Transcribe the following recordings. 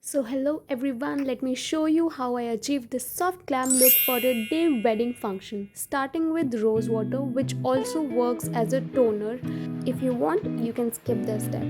So hello everyone, let me show you how I achieved this soft glam look for a day wedding function. Starting with rose water which also works as a toner. If you want, you can skip this step.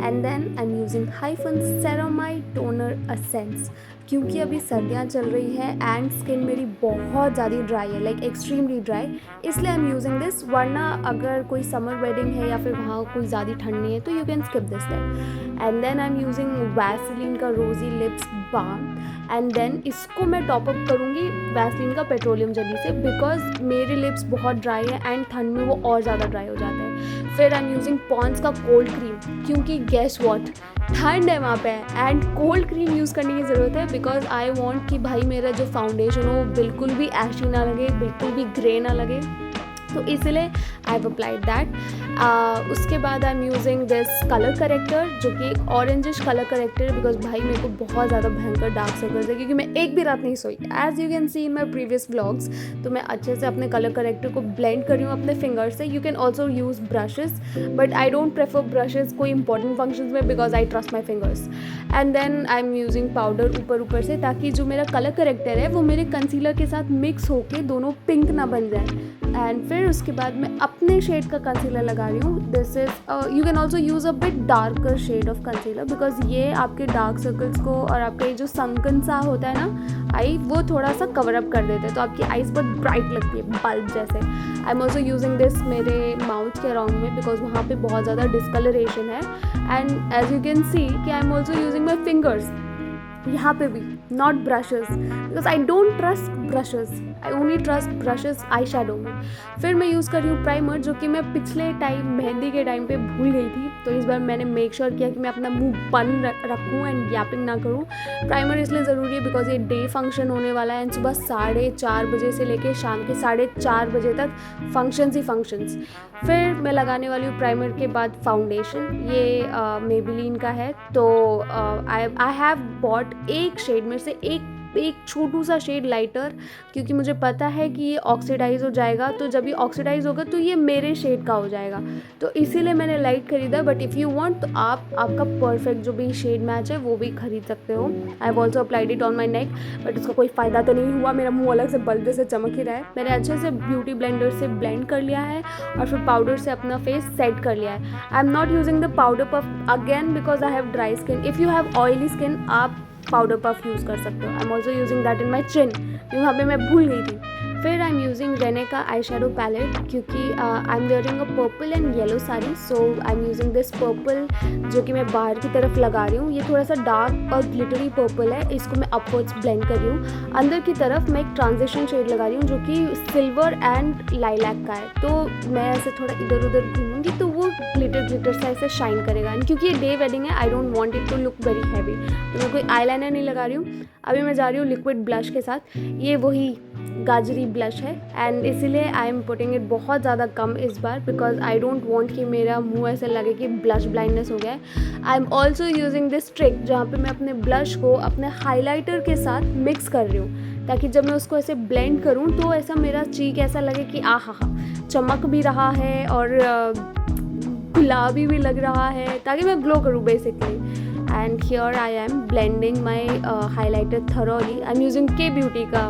And then I'm using Hyphen Ceramide Toner Essence. क्योंकि अभी सर्दियाँ चल रही है and skin मेरी बहुत ज़्यादा dry है, लाइक एक्सट्रीमली ड्राई, इसलिए आई एम यूजिंग दिस. वरना अगर कोई समर वेडिंग है या फिर वहाँ कोई ज़्यादा ठंड नहीं है तो you can skip this step. And then I am using Vaseline का rosy lips balm. And then इसको मैं टॉपअप करूँगी वैसलीन का पेट्रोलियम जेली से, बिकॉज मेरे लिप्स बहुत ड्राई है एंड ठंड में वो और ज़्यादा ड्राई हो जाता है. फिर आई एम यूजिंग पॉन्स का कोल्ड क्रीम, क्योंकि गेस वॉट, ठंड है वहाँ पे एंड कोल्ड क्रीम यूज़ करने की ज़रूरत है, बिकॉज आई वॉन्ट कि भाई मेरा जो फाउंडेशन हो बिल्कुल भी ऐशी ना लगे, बिल्कुल भी ग्रे ना लगे. तो इसलिए आई हैव अप्लाइड दैट. उसके बाद I am using this colour corrector, जो कि एक ऑरेंजिश कलर करेक्टर है, बिकॉज भाई मेरे को बहुत ज़्यादा भयंकर डार्क सर्कल्स है, क्योंकि मैं एक भी रात नहीं सोई. As you can see in my previous vlogs. तो मैं अच्छे से अपने कलर करेक्टर को ब्लेंड कर रही हूँ अपने फिंगर से. You can also use brushes, but I don't prefer brushes कोई इंपॉर्टेंट फंक्शंस में, because I trust my fingers. And then I am using powder ऊपर से, ताकि जो मेरा कलर करेक्टर है वो मेरे कंसीलर के साथ मिक्स होके दोनों पिंक ना बन जाए. एंड फिर उसके बाद मैं अपने शेड का कंसीलर लगा रही हूँ. This is, you can also use a bit darker shade of concealer, because ये आपके डार्क सर्कल्स को और आपके जो संकन सा होता है ना आई, वो थोड़ा सा कवर अप कर देते हैं, तो आपकी आईज बहुत ब्राइट लगती है, बल्ब जैसे. I am also using this मेरे माउथ के अराउंड में, बिकॉज वहाँ पे बहुत ज़्यादा डिस्कलरेशन है. And as you can see कि I am also using my fingers यहाँ पे भी, not brushes, because I don't trust brushes, I only trust brushes eye shadow में. फिर मैं यूज़ कर रही हूँ प्राइमर, जो कि मैं पिछले टाइम मेहंदी के टाइम पे भूल गई थी, तो इस बार मैंने मेक श्योर किया कि मैं अपना मुंह बंद रखूँ एंड गैपिंग ना करूँ. प्राइमर इसलिए ज़रूरी है बिकॉज ये डे फंक्शन होने वाला है एंड सुबह 4:30 बजे से लेकर शाम के 4:30 बजे तक फंक्शंस ही फंक्शंस. फिर मैं लगाने वाली हूँ प्राइमर के बाद फाउंडेशन. ये मेबेलिन का है, तो आई हैव बॉट एक शेड में से एक छोटू सा शेड लाइटर, क्योंकि मुझे पता है कि ये ऑक्सीडाइज हो जाएगा, तो जब ये ऑक्सीडाइज होगा तो ये मेरे शेड का हो जाएगा, तो इसीलिए मैंने लाइट खरीदा. बट इफ़ यू वांट तो आप आपका परफेक्ट जो भी शेड मैच है वो भी खरीद सकते हो. I have also applied it on my neck, but उसका कोई फ़ायदा तो नहीं हुआ, मेरा मुंह अलग से बल्ब से चमक ही रहा है. मैंने अच्छे से ब्यूटी ब्लेंडर से ब्लेंड कर लिया है और फिर पाउडर से अपना फेस सेट कर लिया है. I am not using the powder puff again, because I have dry skin. If you have oily skin आप पाउडर पफ यूज़ कर सकते हो. I am also using that in my chin, वहाँ पे मैं भूल गई थी. फिर आई एम यूजिंग रेने का आई शेडो पैलेट, क्योंकि I am wearing a purple and yellow sari, so I am using this purple, जो कि मैं बाहर की तरफ लगा रही हूँ. ये थोड़ा सा डार्क और ग्लिटरी पर्पल है, इसको मैं अपवर्ड्स ब्लेंड कर रही हूँ. अंदर की तरफ मैं एक ट्रांजिशन शेड लगा रही हूँ जो कि सिल्वर एंड लाइलैक का है, तो मैं ऐसे थोड़ा इधर उधर घूमूंगी तो वो ग्लिटर सा ऐसे शाइन करेगा. एंड क्योंकि ये डे वेडिंग है, I don't want it to look very heavy, तो मैं कोई आईलाइनर नहीं लगा रही हूँ. अभी मैं जा रही हूँ लिक्विड ब्लश के साथ. ये वही गाजरी ब्लश है एंड इसीलिए आई एम पुटिंग इट बहुत ज़्यादा कम इस बार, बिकॉज आई डोंट वांट कि मेरा मुंह ऐसे लगे कि ब्लश ब्लाइंडनेस हो गया है. I am also using this trick, जहाँ पे मैं अपने ब्लश को अपने हाइलाइटर के साथ मिक्स कर रही हूँ, ताकि जब मैं उसको ऐसे ब्लेंड करूँ तो ऐसा मेरा चीक ऐसा लगे कि आ हा चमक भी रहा है और गुलाबी भी लग रहा है, ताकि मैं ग्लो करूँ basically. And here I am blending my highlighter thoroughly. I am using K beauty का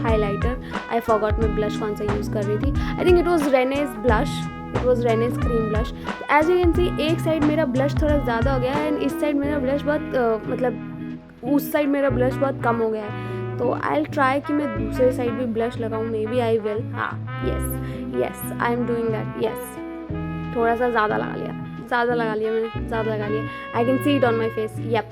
हाईलाइटर. आई फॉरगॉट मैं ब्लश कौन सा यूज़ कर रही थी. I think it was Renee blush, it was Renee cream blush. As you can see एक side मेरा blush थोड़ा ज़्यादा हो गया है एंड इस साइड मेरा ब्लश बहुत मतलब उस साइड मेरा ब्लश बहुत कम हो गया है, तो आई विल ट्राई कि मैं दूसरे साइड भी ब्लश लगाऊँ. Maybe I will. हाँ, yes I am doing that. Yes, थोड़ा सा ज़्यादा लगा लिया मैंने, ज़्यादा लगा लिया. I can see it on my face. Yep.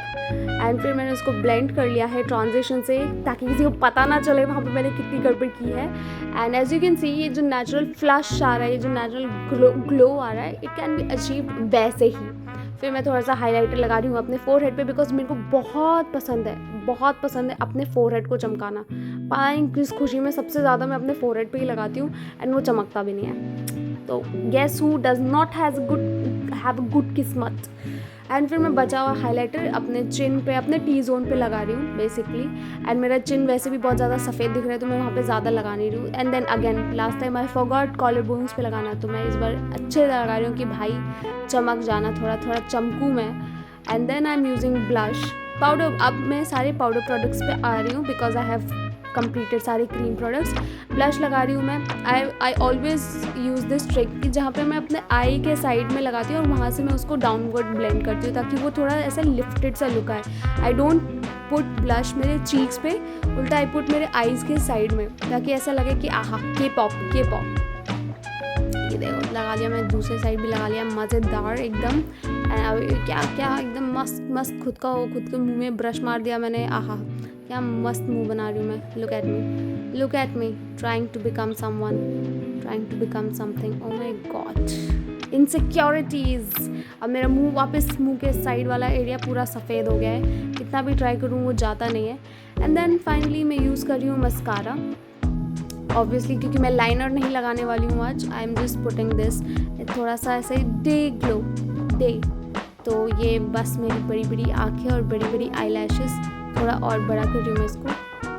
And फिर मैंने उसको ब्लेंड कर लिया है ट्रांजिशन से, ताकि किसी को पता ना चले वहाँ पे मैंने कितनी गड़बड़ की है. And as you can see ये जो नेचुरल फ्लश आ रहा है, ये जो नेचुरल ग्लो आ रहा है, इट कैन बी अचीव वैसे ही. फिर मैं थोड़ा सा हाईलाइटर लगा रही हूँ अपने फोरहेड पे, बिकॉज मेरे को बहुत पसंद है अपने फोरहेड को चमकाना. पाएँ किस खुशी में सबसे ज़्यादा मैं अपने फोरहेड पे ही लगाती हूँ एंड वो चमकता भी नहीं है. तो guess who does not have good किस्मत. एंड फिर मैं बचा हुआ हाईलाइटर अपने चिन पे, अपने टी जोन पे लगा रही हूँ बेसिकली. एंड मेरा चिन वैसे भी बहुत ज़्यादा सफ़ेद दिख रहा है, तो मैं वहाँ पे ज़्यादा लगा नहीं रही हूँ. And then again last time I forgot collar bones पे लगाना, तो मैं इस बार अच्छे से लगा रही हूँ कि भाई चमक जाना, थोड़ा थोड़ा चमकूँ मैं. And then I am using blush. Powder, अब मैं सारे पाउडर प्रोडक्ट्स पे आ रही हूँ बिकॉज आई हैव कंप्लीटेड सारे क्रीम प्रोडक्ट्स। ब्लश लगा रही हूँ मैं। I always use this trick कि जहाँ पे मैं अपने आई के साइड में लगाती हूँ और वहाँ से मैं उसको डाउनवर्ड ब्लेंड करती हूँ ताकि वो थोड़ा ऐसा लिफ्टेड सा लुक आए। आई डोंट पुट ब्लश मेरे चीक्स पे, उल्टा आई पुट मेरे आईज़ के साइड में ताकि ऐसा लगे कि आहा के पॉप। ये देखो लगा लिया मैं, दूसरे साइड भी लगा लिया, मज़ेदार एकदम। क्या क्या एकदम मस्त मस्त खुद के मुंह में ब्रश मार दिया मैंने। आहा क्या मस्त मुंह बना रही हूँ मैं। Look at me trying to become someone, trying to become something. Oh my god, insecurities. अब मेरा मुंह वापस, मुंह के साइड वाला एरिया पूरा सफ़ेद हो गया है, कितना भी ट्राई करूँ वो जाता नहीं है। एंड देन फाइनली मैं यूज़ कर रही हूँ मस्कारा, ऑब्वियसली क्योंकि मैं लाइनर नहीं लगाने वाली हूँ आज। I am just putting this थोड़ा सा ऐसे डे ग्लो डे। तो ये बस मेरी बड़ी बड़ी आँखें और बड़ी बड़ी आई लैशेस थोड़ा और बड़ा कर रही हूँ मैं इसको।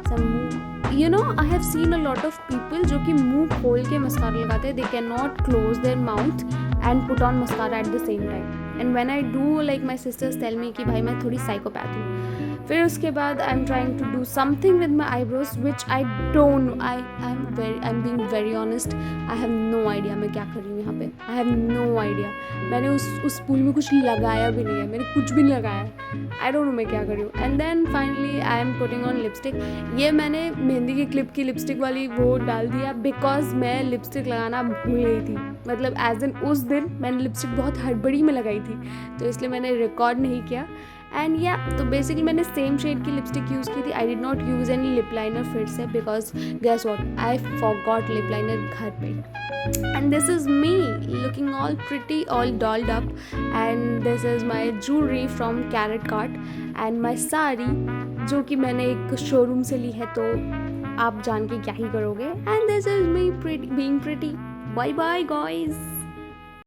सब you know I have seen a lot of people जो कि मुंह खोल के मस्कारा लगाते हैं। They can not close their mouth and put on mascara at the same time. And when I do, like my sisters tell me कि भाई मैं थोड़ी साइकोपैथ हूँ। फिर उसके बाद I am trying to do something with my eyebrows which I don't, I am being very honest, I have no idea मैं क्या कर रही हूँ यहाँ पे। I have no idea. मैंने उस पूल में कुछ लगाया भी नहीं है, मैंने कुछ भी नहीं लगाया है। आई डोंट नो मैं क्या कर रही हूँ। And then finally I am putting on lipstick. ये मैंने मेहंदी की क्लिप की लिपस्टिक वाली वो डाल दिया बिकॉज मैं लिपस्टिक लगाना भूल गई थी। मतलब एज इन उस दिन मैंने लिपस्टिक बहुत हड़बड़ी में लगाई थी, तो इसलिए मैंने रिकॉर्ड नहीं किया। एंड या तो बेसिकली मैंने सेम शेड की लिपस्टिक यूज़ की थी। I did not use any lip liner फिर से because guess what, I forgot lip liner घर पे। And this is me looking all pretty, all dolled up. And this is my jewellery from Carat Kart and my sari जो कि मैंने एक showroom से ली है, तो आप जान के क्या ही करोगे। And this is me being pretty. Bye bye guys.